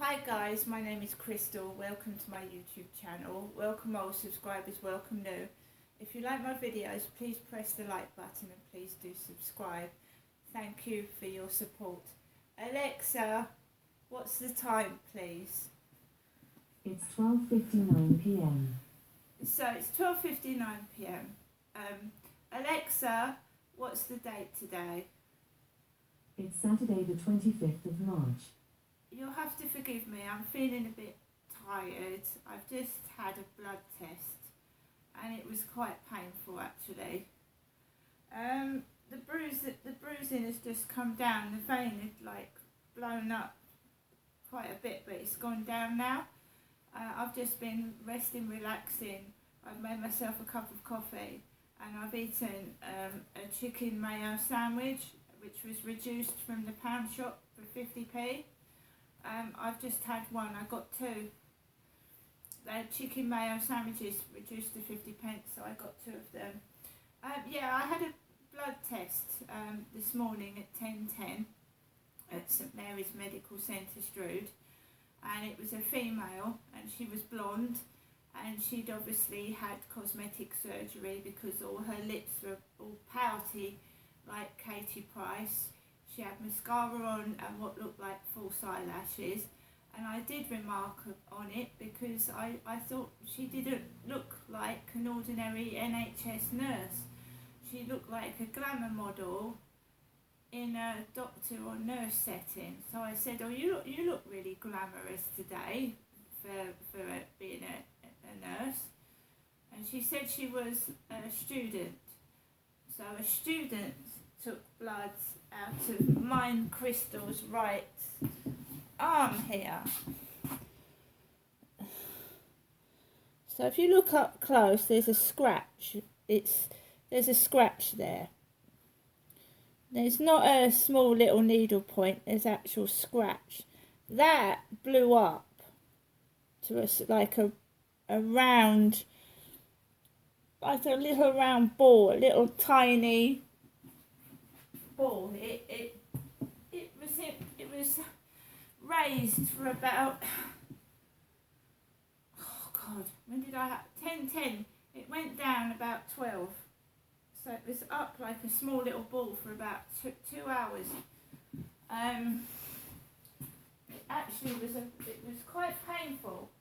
Hi guys, my name is Crystal. Welcome to my YouTube channel. Welcome old subscribers, welcome new. If you like my videos, please press the like button and please do subscribe. Thank you for your support. Alexa, what's the time please? It's 12:59 p.m. So it's 12:59 p.m. Alexa, what's the date today? It's Saturday the 25th of March. You'll have to forgive me, I'm feeling a bit tired. I've just had a blood test and it was quite painful actually. The bruising has just come down. The vein had like blown up quite a bit, but it's gone down now. I've just been resting, relaxing. I've made myself a cup of coffee and I've eaten a chicken mayo sandwich which was reduced from the pound shop for 50p. I've just had one. I got two. The chicken mayo sandwiches reduced to 50p, so I got two of them. Yeah, I had a blood test this morning at 10:10 at St Mary's Medical Centre, Strood, and it was a female, and she was blonde, and she'd obviously had cosmetic surgery because all her lips were all pouty, like Katie Price. She had mascara on and what looked like false eyelashes, and I did remark on it because I thought she didn't look like an ordinary NHS nurse. She looked like a glamour model in a doctor or nurse setting. So I said, oh, you look really glamorous today for being a nurse. And she said she was a student. So a student took blood out of mine, Crystal's right arm here. So if you look up close, there's a scratch. There's a scratch there. There's not a small little needle point, there's actual scratch. That blew up to like a round, like a little round ball, a little tiny ball. It was raised for about, oh God, when did I have 10:10? It went down about 12. So it was up like a small little ball for about 2 hours. It actually was quite painful.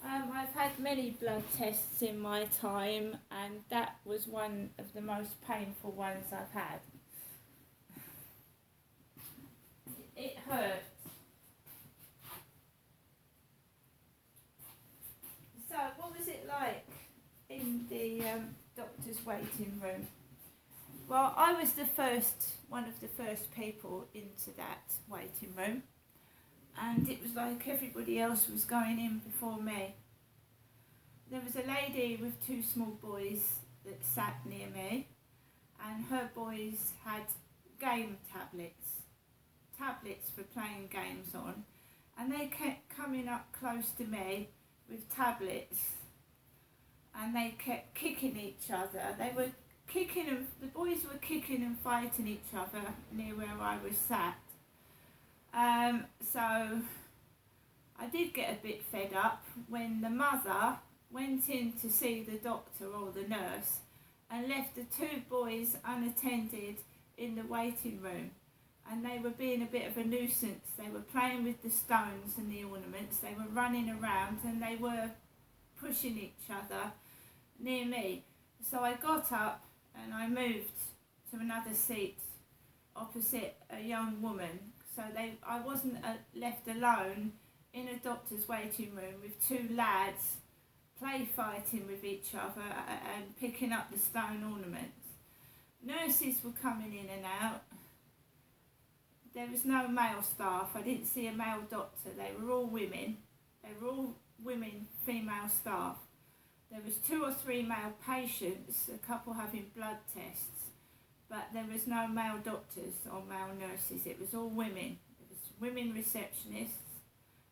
I've had many blood tests in my time, and that was one of the most painful ones I've had. It hurt. So, what was it like in the doctor's waiting room? Well, I was one of the first people into that waiting room, and it was like everybody else was going in before me. There was a lady with 2 small boys that sat near me, and her boys had game tablets for playing games on, and they kept coming up close to me with tablets, and they kept kicking each other. They were kicking and the boys were kicking and fighting each other near where I was sat. So I did get a bit fed up when the mother went in to see the doctor or the nurse and left the 2 boys unattended in the waiting room, and they were being a bit of a nuisance. They were playing with the stones and the ornaments, they were running around and they were pushing each other near me. So I got up and I moved to another seat opposite a young woman, so I wasn't left alone in a doctor's waiting room with 2 lads play fighting with each other and picking up the stone ornaments. Nurses were coming in and out. There was no male staff. I didn't see a male doctor. They were all women. Female staff. There was 2 or 3 male patients, a couple having blood tests, but there was no male doctors or male nurses. It was all women. It was women receptionists,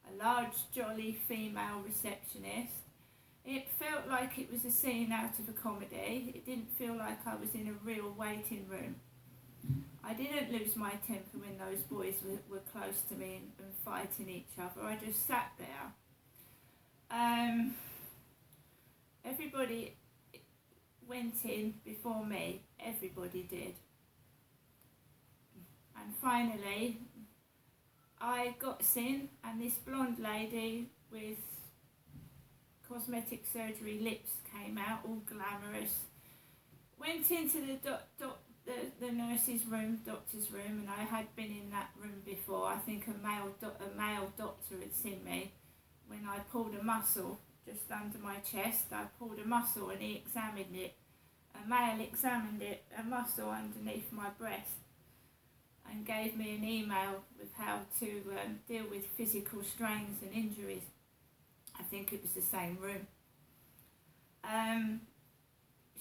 a large jolly female receptionist. It felt like it was a scene out of a comedy. It didn't feel like I was in a real waiting room. I didn't lose my temper when those boys were close to me and fighting each other. I just sat there. Everybody went in before me. Everybody did. And finally, I got in, and this blonde lady with cosmetic surgery lips came out, all glamorous. Went into the nurse's room, doctor's room, and I had been in that room before. I think a male doctor had seen me when I pulled a muscle just under my chest. I pulled a muscle and he examined it. A male examined it, a muscle underneath my breast, and gave me an email with how to deal with physical strains and injuries. I think it was the same room.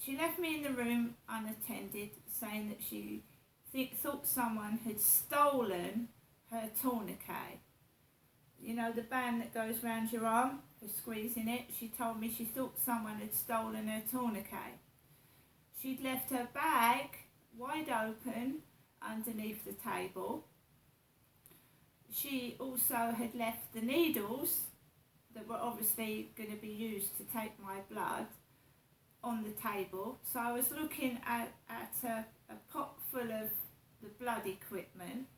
She left me in the room unattended, saying that she thought someone had stolen her tourniquet. You know, the band that goes round your arm for squeezing it? She told me she thought someone had stolen her tourniquet. She'd left her bag wide open underneath the table. She also had left the needles that were obviously going to be used to take my blood on the table. So I was looking at a pot full of the blood equipment.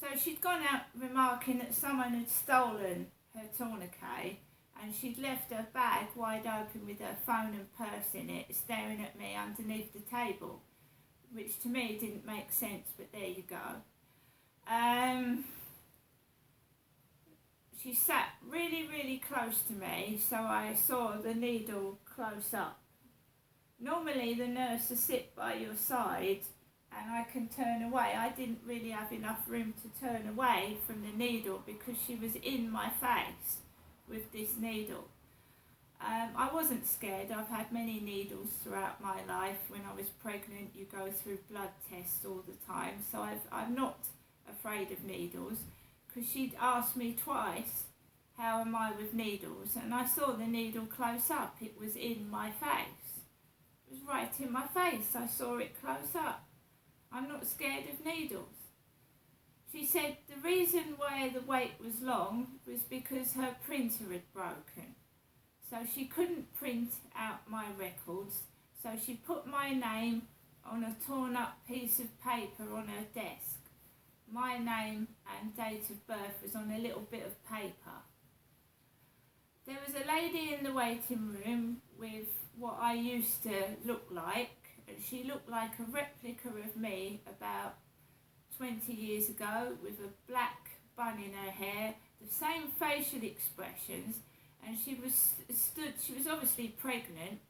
So she'd gone out remarking that someone had stolen her tourniquet, and she'd left her bag wide open with her phone and purse in it, staring at me underneath the table, which to me didn't make sense, but there you go. She sat really, really close to me, so I saw the needle close up. Normally the nurse will sit by your side and I can turn away. I didn't really have enough room to turn away from the needle because she was in my face with this needle. I wasn't scared. I've had many needles throughout my life. When I was pregnant, you go through blood tests all the time, so I'm not afraid of needles, because she'd asked me twice, how am I with needles? And I saw the needle close up. It was in my face. It was right in my face. I saw it close up. I'm not scared of needles. She said the reason why the wait was long was because her printer had broken. So she couldn't print out my records. So she put my name on a torn up piece of paper on her desk. My name and date of birth was on a little bit of paper. There was a lady in the waiting room with what I used to look like. She looked like a replica of me about 20 years ago, with a black bun in her hair, the same facial expressions, and she was obviously pregnant,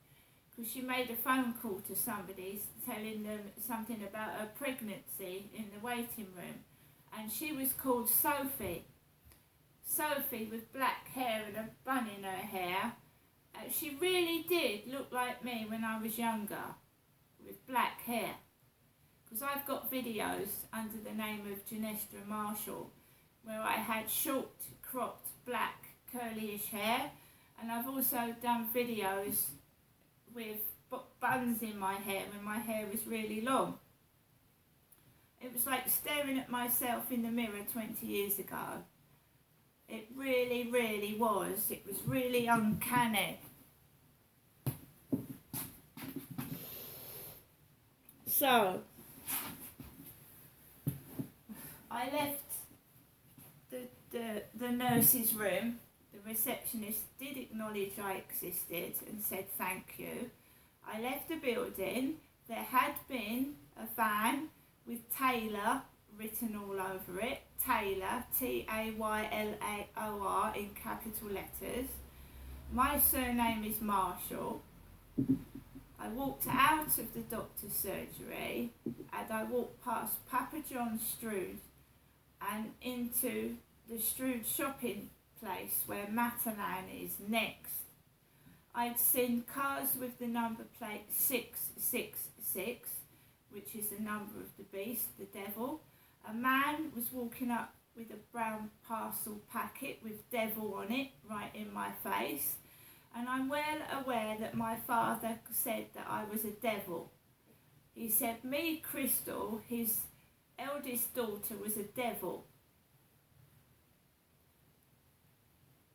because she made a phone call to somebody telling them something about her pregnancy in the waiting room, and she was called Sophie. Sophie with black hair and a bun in her hair. She really did look like me when I was younger, with black hair. Because I've got videos under the name of Janestra Marshall where I had short, cropped, black, curlyish hair, and I've also done videos with buns in my hair when my hair was really long. It was like staring at myself in the mirror 20 years ago. It really, really was. It was really uncanny. So, I left the nurse's room. The receptionist did acknowledge I existed and said thank you. I left the building. There had been a van with Taylor written all over it. Taylor, T-A-Y-L-A-O-R in capital letters. My surname is Marshall. I walked out of the doctor's surgery and I walked past Papa John's Strood and into the Strood shopping place where Matalan is next. I'd seen cars with the number plate 666, which is the number of the beast, the devil. A man was walking up with a brown parcel packet with devil on it, right in my face. And I'm well aware that my father said that I was a devil. He said me, Crystal, his eldest daughter, was a devil.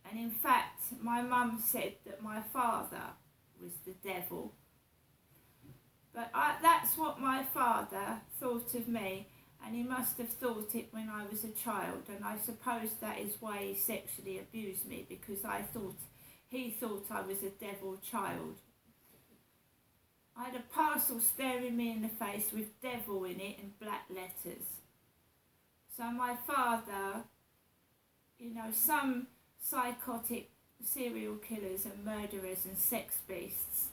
And in fact, my mum said that my father was the devil. But that's what my father thought of me, and he must have thought it when I was a child, and I suppose that is why he sexually abused me, because he thought I was a devil child. I had a parcel staring me in the face with devil in it in black letters. So my father, some psychotic serial killers and murderers and sex beasts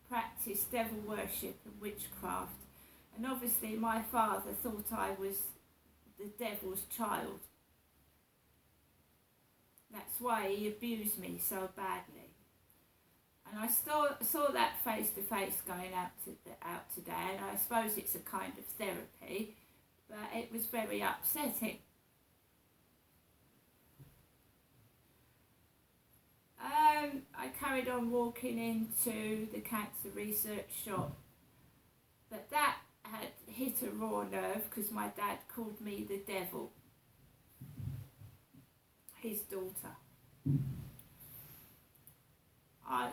practice devil worship and witchcraft, and obviously my father thought I was the devil's child. That's why he abused me so badly. And I saw that face to face going out today, and I suppose it's a kind of therapy, but it was very upsetting. I carried on walking into the cancer research shop, but that had hit a raw nerve because my dad called me the devil, his daughter.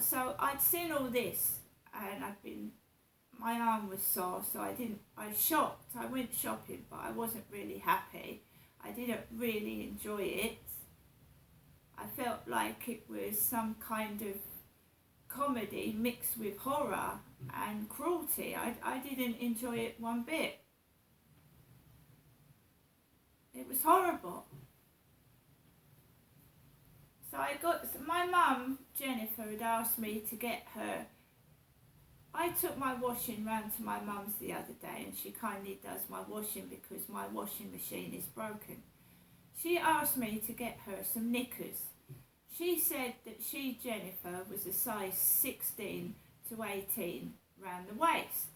So I'd seen all this, and my arm was sore, so I shopped. I went shopping, but I wasn't really happy. I didn't really enjoy it. I felt like it was some kind of comedy mixed with horror and cruelty. I didn't enjoy it one bit. It was horrible. So my mum, Jennifer, had asked me to get her. I took my washing round to my mum's the other day, and she kindly does my washing because my washing machine is broken. She asked me to get her some knickers. She said that she, Jennifer, was a size 16 to 18 round the waist.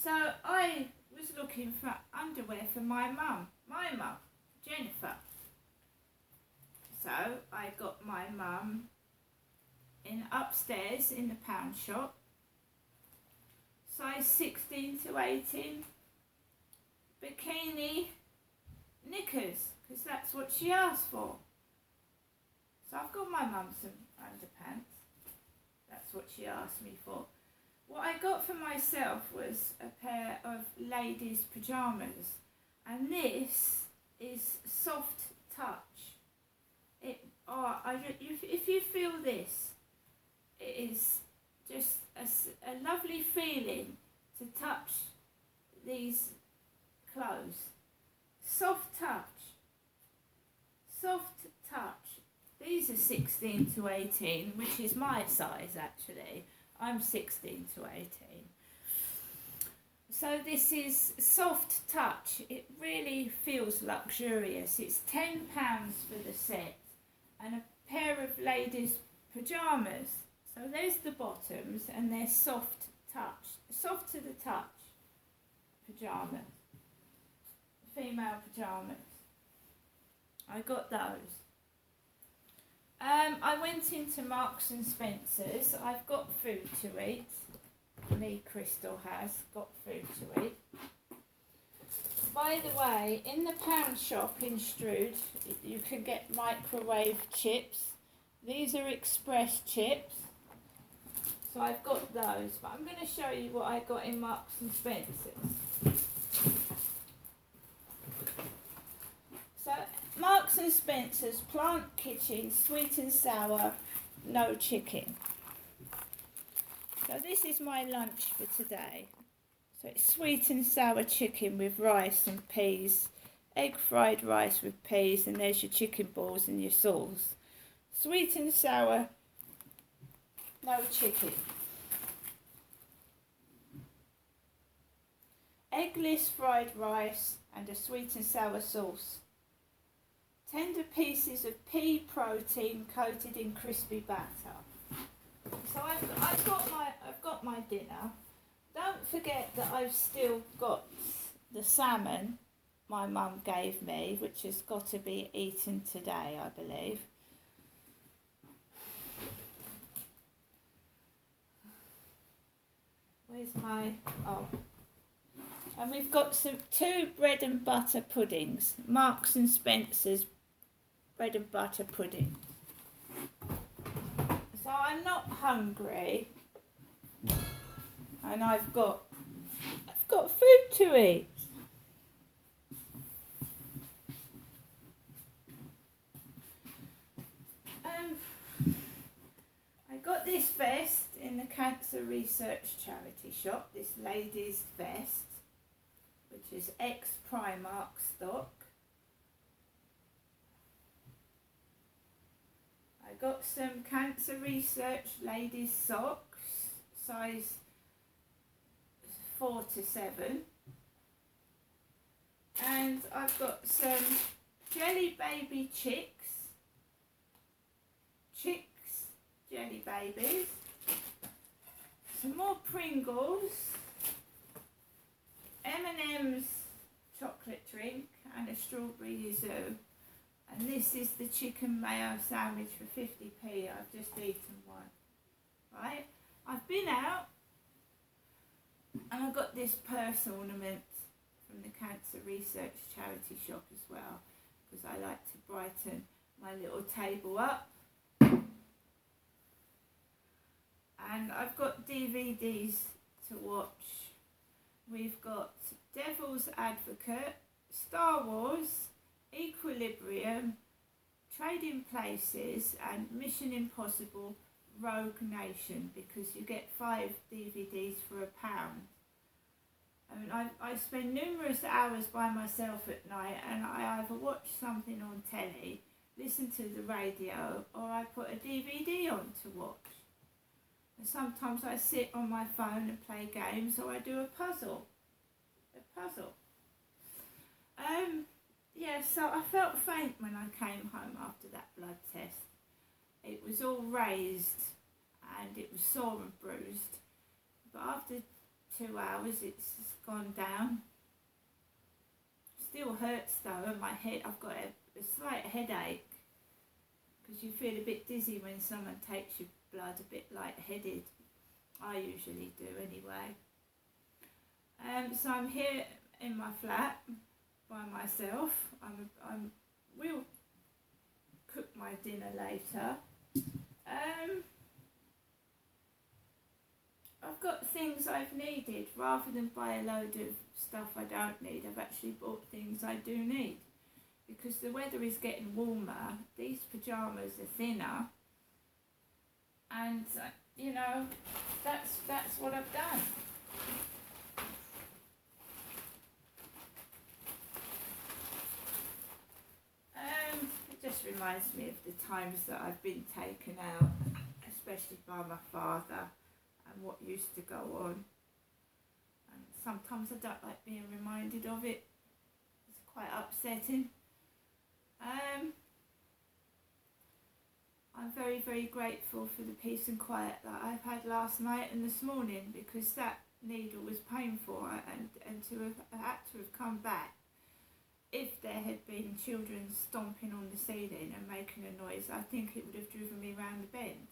So I was looking for underwear for my mum, Jennifer. So I got my mum upstairs in the pound shop, size 16 to 18, bikini knickers, because that's what she asked for. So I've got my mum some underpants. That's what she asked me for. What I got for myself was a pair of ladies' pyjamas, and this is soft touch. If you feel this, it is just a lovely feeling to touch these clothes. Soft touch. Soft touch. These are 16 to 18, which is my size actually. I'm 16 to 18. So this is soft touch. It really feels luxurious. It's £10 for the set, and a pair of ladies' pyjamas. So there's the bottoms, and they're soft touch, soft to the touch pyjamas, female pyjamas. I got those. I went into Marks and Spencer's. I've got food to eat. Me, Crystal, has got food to eat. By the way, in the pound shop in Strood, you can get microwave chips. These are express chips. So I've got those, but I'm going to show you what I got in Marks and Spencer's. So Marks and Spencer's Plant Kitchen sweet and sour, no chicken. So this is my lunch for today. So it's sweet and sour chicken with rice and peas, egg fried rice with peas, and there's your chicken balls and your sauce. Sweet and sour, no chicken. Eggless fried rice and a sweet and sour sauce. Tender pieces of pea protein coated in crispy batter. So I've got my dinner. Don't forget that I've still got the salmon my mum gave me, which has got to be eaten today, I believe. Where's my, oh. And we've got two bread and butter puddings. Marks and Spencer's bread and butter pudding. So I'm not hungry. And I've got food to eat. I got this vest in the Cancer Research Charity shop, this ladies' vest, which is ex-Primark stock. I got some Cancer Research ladies' socks, size 4 to 7. And I've got some Jelly Baby Chicks Jelly Babies, some more Pringles, M&M's chocolate drink and a strawberry yuzu. And this is the chicken mayo sandwich for 50p. I've just eaten one. Right? I've been out and I got this purse ornament from the Cancer Research Charity shop as well, because I like to brighten my little table up. And I've got DVDs to watch. We've got Devil's Advocate, Star Wars, Equilibrium, Trading Places and Mission Impossible Rogue Nation, because you get 5 DVDs for £1. I mean, I spend numerous hours by myself at night, and I either watch something on telly, listen to the radio, or I put a DVD on to watch. And sometimes I sit on my phone and play games, or I do a puzzle. Yeah, so I felt faint when I came home after that blood test. It was all raised and it was sore and bruised. But after 2 hours it's gone down. Still hurts though, and my head, I've got a slight headache, because you feel a bit dizzy when someone takes your blood, a bit lightheaded. I usually do anyway. So I'm here in my flat by myself. We'll cook my dinner later. I've got things I've needed rather than buy a load of stuff I don't need. I've actually bought things I do need, because the weather is getting warmer. These pyjamas are thinner, and you know, that's what I've done. It just reminds me of the times that I've been taken out, especially by my father, and what used to go on. And sometimes I don't like being reminded of it. It's quite upsetting. I'm very, very grateful for the peace and quiet that I've had last night and this morning, because that needle was painful, and to have had to have come back. If there had been children stomping on the ceiling and making a noise, I think it would have driven me round the bend.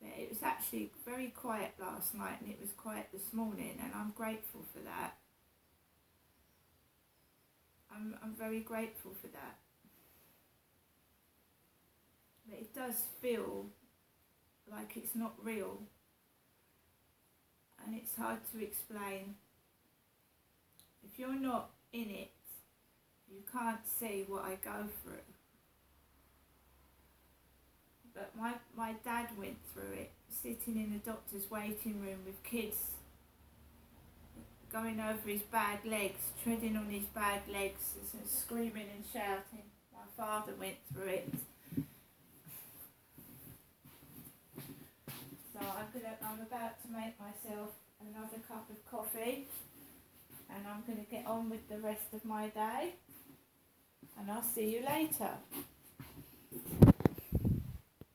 But it was actually very quiet last night, and it was quiet this morning, and I'm grateful for that. I'm very grateful for that. But it does feel like it's not real, and it's hard to explain. If you're not in it, you can't see what I go through. But my dad went through it, sitting in the doctor's waiting room with kids going over his bad legs, treading on his bad legs and screaming and shouting. My father went through it. So I'm about to make myself another cup of coffee, and I'm going to get on with the rest of my day, and I'll see you later.